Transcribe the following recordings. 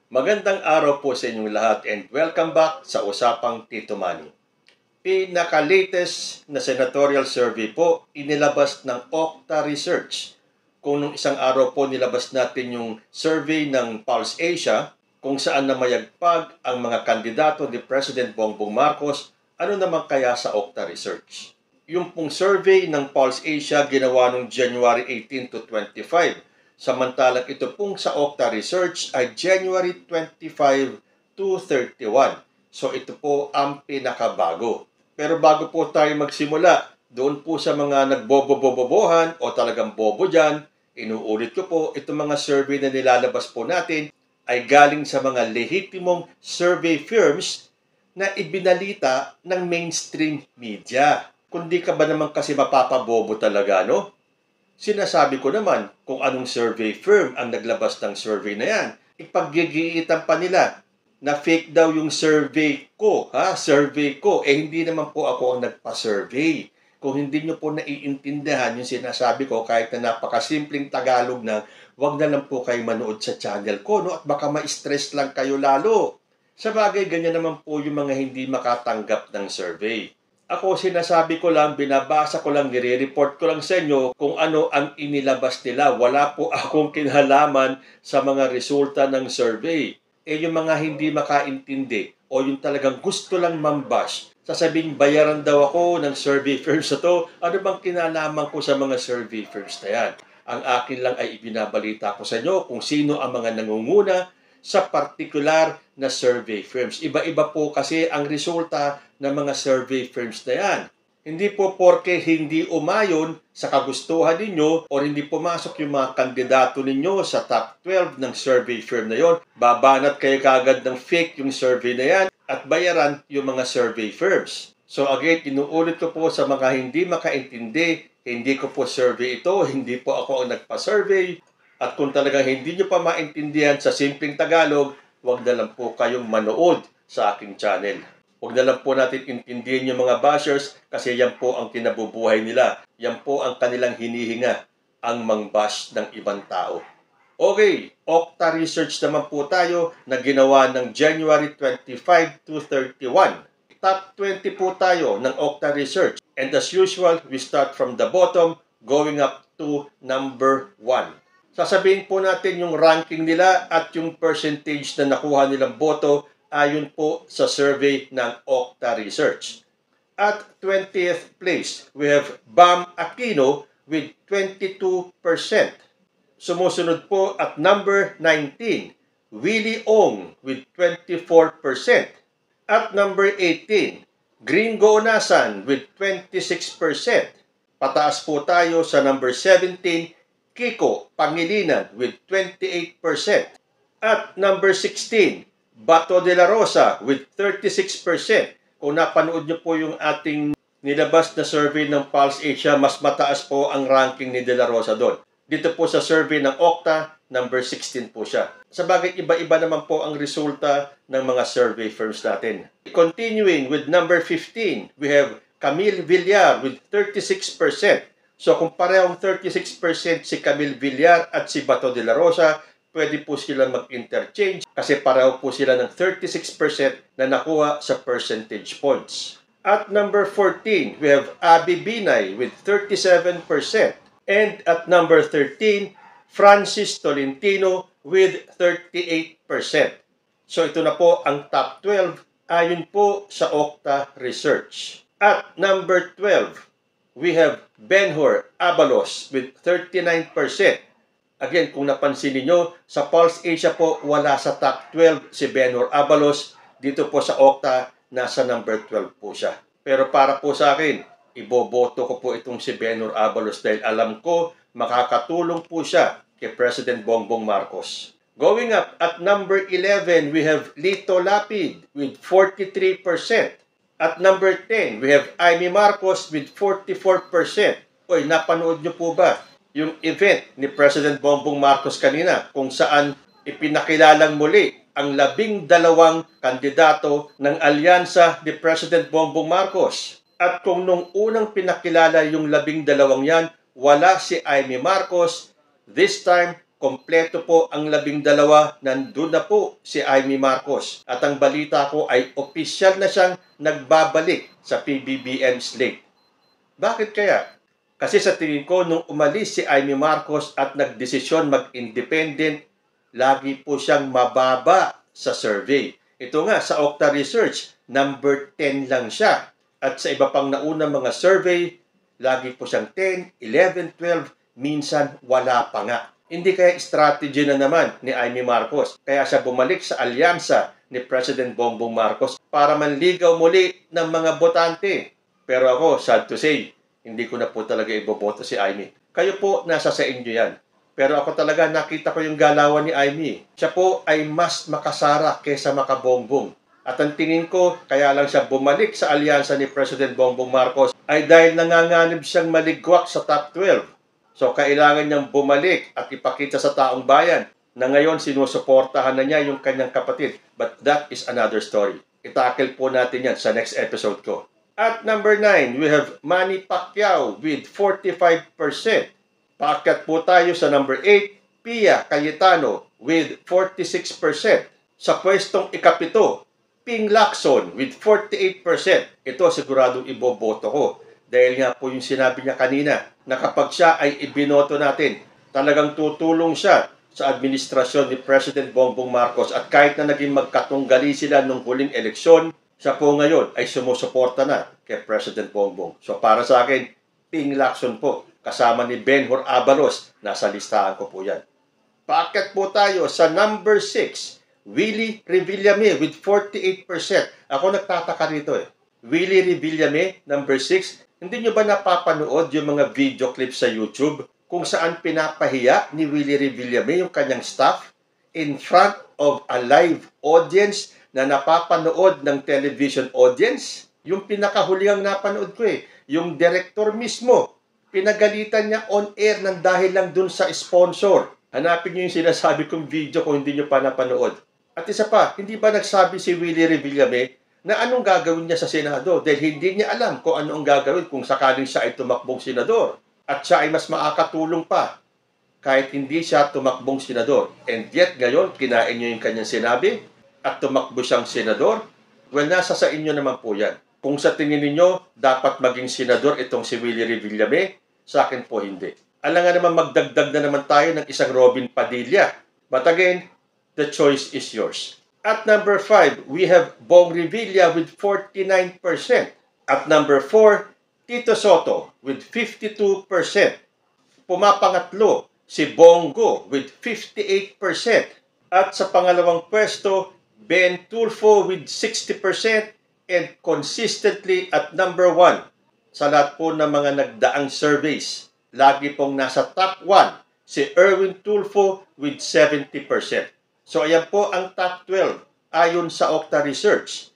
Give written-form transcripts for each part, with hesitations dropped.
Magandang araw po sa inyong lahat and welcome back sa Usapang Tito Manny. Pinaka-latest na senatorial survey po inilabas ng Okta Research. Kung nung isang araw po nilabas natin yung survey ng Pulse Asia kung saan namayagpag ang mga kandidato ni President Bongbong Marcos, ano naman kaya sa Okta Research? Yung pong survey ng Pulse Asia ginawa noong January 18 to 25. Samantalang ito pong sa Okta Research ay January 25 to 31. So ito po ang pinakabago. Pero bago po tayo magsimula, doon po sa mga nagbobobobobohan o talagang bobo dyan, inuulit ko po, itong mga survey na nilalabas po natin ay galing sa mga lehitimong survey firms na ibinalita ng mainstream media. Kundi ka ba naman kasi mapapabobo talaga, no? Sinasabi ko naman kung anong survey firm ang naglabas ng survey na yan. Ipaggigiitan pa nila na fake daw yung survey ko. Survey ko. Hindi naman po ako ang nagpa-survey. Kung hindi nyo po naiintindihan yung sinasabi ko, kahit na napakasimpleng Tagalog na, wag na lang po kayo manood sa channel ko, no? At baka ma-stress lang kayo lalo. Sa bagay, ganyan naman po yung mga hindi makatanggap ng survey. Ako sinasabi ko lang, binabasa ko lang, nire-report ko lang sa inyo kung ano ang inilabas nila. Wala po akong kinalaman sa mga resulta ng survey. Yung mga hindi makaintindi o yung talagang gusto lang mambash, sasabing bayaran daw ako ng survey firms na to, ano bang kinalaman ko sa mga survey firms na yan? Ang akin lang ay ibinabalita ko sa inyo kung sino ang mga nangunguna sa particular na survey firms. Iba-iba po kasi ang resulta ng mga survey firms na yan. Hindi po porke hindi umayon sa kagustuhan ninyo o hindi pumasok yung mga kandidato ninyo sa top 12 ng survey firm na yon, babanat kayo kagad ng fake yung survey na yan at bayaran yung mga survey firms. So again, inuulit ko po sa mga hindi makaintindi, hindi ko po survey ito, hindi po ako ang nagpa-survey. At kung talagang hindi nyo pa maintindihan sa simpleng Tagalog, huwag na lang po kayong manood sa aking channel. Huwag na lang po natin intindihin yung mga bashers kasi yan po ang kinabubuhay nila. Yan po ang kanilang hinihinga, ang mangbash ng ibang tao. Okay, Okta Research naman po tayo na ginawa ng January 25 to 31. Top 20 po tayo ng Okta Research. And as usual, we start from the bottom going up to number 1. Sasabihin po natin yung ranking nila at yung percentage na nakuha nilang boto ayon po sa survey ng Okta Research. At 20th place, we have Bam Aquino with 22%. Sumusunod po at number 19, Willie Ong with 24%. At number 18, Gringo Onasan with 26%. Pataas po tayo sa number 17, Kiko Pangilinan with 28%. At number 16, Bato de la Rosa with 36%. Kung napanood nyo po yung ating nilabas na survey ng Pulse Asia, mas mataas po ang ranking ni de la Rosa doon. Dito po sa survey ng Okta, number 16 po siya. Sa bagay, iba-iba naman po ang resulta ng mga survey firms natin. Continuing with number 15, we have Camille Villar with 36%. So kung parehong 36% si Camille Villar at si Bato de la Rosa, pwede po sila mag-interchange kasi pareho po sila ng 36% na nakuha sa percentage points. At number 14, we have Abby Binay with 37%. And at number 13, Francis Tolentino with 38%. So ito na po ang top 12 ayon po sa Okta Research. At number 12, we have Benhur Abalos with 39%. Again, kung napansin niyo sa Pulse Asia po, wala sa top 12 si Benhur Abalos. Dito po sa Okta, nasa number 12 po siya. Pero para po sa akin, iboboto ko po itong si Benhur Abalos dahil alam ko makakatulong po siya kay President Bongbong Marcos. Going up at number 11, we have Lito Lapid with 43%. At number 10, we have Amy Marcos with 44%. Oy, napanood nyo po ba yung event ni President Bongbong Marcos kanina kung saan ipinakilalang muli ang 12 kandidato ng alyansa ni President Bongbong Marcos? At kung nung unang pinakilala yung 12 yan, wala si Amy Marcos, this time kompleto po ang 12, nandun na po si Amy Marcos. At ang balita ko ay opisyal na siyang nagbabalik sa PBBM slate. Bakit kaya? Kasi sa tingin ko, nung umalis si Amy Marcos at nagdesisyon mag-independent, lagi po siyang mababa sa survey. Ito nga, sa Okta Research, number 10 lang siya. At sa iba pang naunang mga survey, lagi po siyang 10, 11, 12, minsan wala pa nga. Hindi kaya strategy na naman ni Amy Marcos. Kaya siya bumalik sa alyansa ni President Bongbong Marcos para manligaw muli ng mga botante. Pero ako, sad to say, hindi ko na po talaga iboboto si Amy. Kayo po, nasa sa inyo yan. Pero ako talaga, nakita ko yung galawan ni Amy. Siya po ay mas makasara kesa makabongbong. At ang tingin ko, kaya lang siya bumalik sa alyansa ni President Bongbong Marcos ay dahil nanganganib siyang maligwak sa top 12. So, kailangan niyang bumalik at ipakita sa taong bayan na ngayon sinusuportahan na niya yung kanyang kapatid. But that is another story. Itakil po natin yan sa next episode ko. At number 9, we have Manny Pacquiao with 45%. Paakyat po tayo sa number 8, Pia Cayetano with 46%. Sa pwestong ikapito, Ping Lacson with 48%. Ito siguradong iboboto ko. Dahil nga po yung sinabi niya kanina na kapag siya ay ibinoto natin, talagang tutulong siya sa administrasyon ni President Bongbong Marcos at kahit na naging magkatunggali sila nung huling eleksyon, siya po ngayon ay sumusuporta na kay President Bongbong. So para sa akin, Ping Lacson po, kasama ni Benhur Abalos, nasa listahan ko po yan. Paakyat po tayo sa number 6, Willie Revillame with 48%. Ako nagtataka rito Willie Revillame, number 6, hindi nyo ba napapanood yung mga video clips sa YouTube kung saan pinapahiya ni Willie Revillame yung kanyang staff in front of a live audience na napapanood ng television audience? Yung pinakahuliang napanood ko yung director mismo, pinagalitan niya on air ng dahil lang dun sa sponsor. Hanapin nyo yung sinasabi kong video kung hindi nyo pa napanood. At isa pa, hindi ba nagsabi si Willie Revillame na anong gagawin niya sa Senado dahil hindi niya alam kung ano ang gagawin kung sakaling siya ay tumakbong senador. At siya ay mas makakatulong pa kahit hindi siya tumakbong senador. And yet ngayon, kinain niyo yung kanyang sinabi at tumakbo siyang senador. Well, nasa sa inyo naman po yan. Kung sa tingin niyo dapat maging senador itong si Willie Revillame, sa akin po hindi. Alam nga naman magdagdag na naman tayo ng isang Robin Padilla. But again, the choice is yours. At number 5, we have Bong Revilla with 49%. At number 4, Tito Soto with 52%. Pumapangatlo si Bongo with 58%. At sa pangalawang pwesto, Ben Tulfo with 60%. And consistently at number 1 sa lahat po ng mga nagdaang surveys, lagi pong nasa top 1 si Erwin Tulfo with 70%. So ayan po ang top 12 ayon sa Okta Research.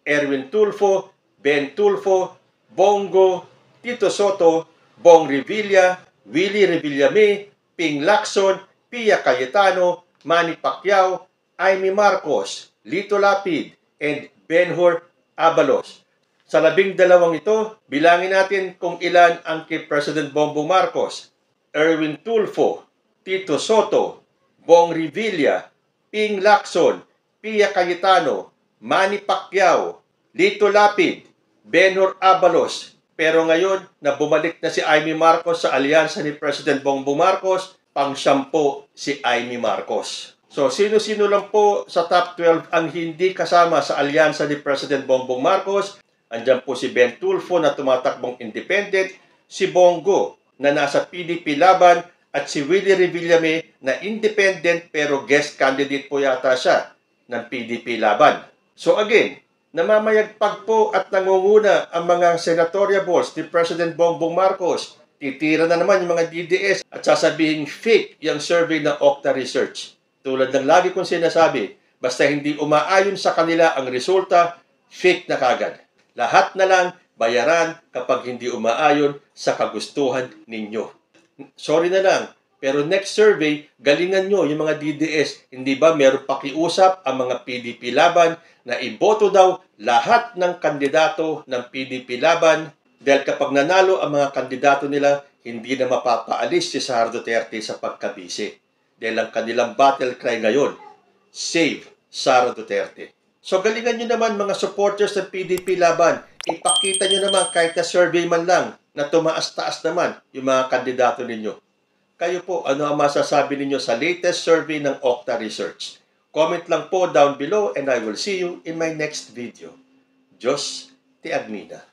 Erwin Tulfo, Ben Tulfo, Bongo, Tito Soto, Bong Revilla, Willie Revillame, Ping Lacson, Pia Cayetano, Manny Pacquiao, Amy Marcos, Lito Lapid, and Benhur Abalos. Sa 12 ito, bilangin natin kung ilan ang kay President Bongbong Marcos. Erwin Tulfo, Tito Soto, Bong Revilla, Ping Lacson, Pia Cayetano, Manny Pacquiao, Lito Lapid, Benhur Abalos. Pero ngayon, na bumalik na si Amy Marcos sa alyansa ni President Bongbong Marcos, pang-10 si Amy Marcos. So, sino-sino lang po sa top 12 ang hindi kasama sa alyansa ni President Bongbong Marcos? Andyan po si Ben Tulfo na tumatakbong independent, si Bongo na nasa PDP laban, at si Willie Revillame na independent pero guest candidate po yata siya ng PDP laban. So again, namamayagpag po at nangunguna ang mga senatorial balls ni President Bongbong Marcos. Titira na naman yung mga DDS at sasabihin fake yung survey ng Okta Research. Tulad ng lagi kong sinasabi, basta hindi umaayon sa kanila ang resulta, fake na kagad. Lahat na lang bayaran kapag hindi umaayon sa kagustuhan ninyo. Sorry na lang, pero next survey, galingan nyo yung mga DDS. Hindi ba meron pakiusap ang mga PDP laban na iboto daw lahat ng kandidato ng PDP laban dahil kapag nanalo ang mga kandidato nila, hindi na mapapaalis si Sara Duterte sa pagkabisi. Dahil ang kanilang battle cry ngayon, Save Sara Duterte. So galingan nyo naman mga supporters ng PDP laban. Ipakita nyo naman kahit na survey man lang na tumaas-taas naman yung mga kandidato ninyo. Kayo po, ano ang masasabi ninyo sa latest survey ng Okta Research? Comment lang po down below and I will see you in my next video. Diyos ti Agmina.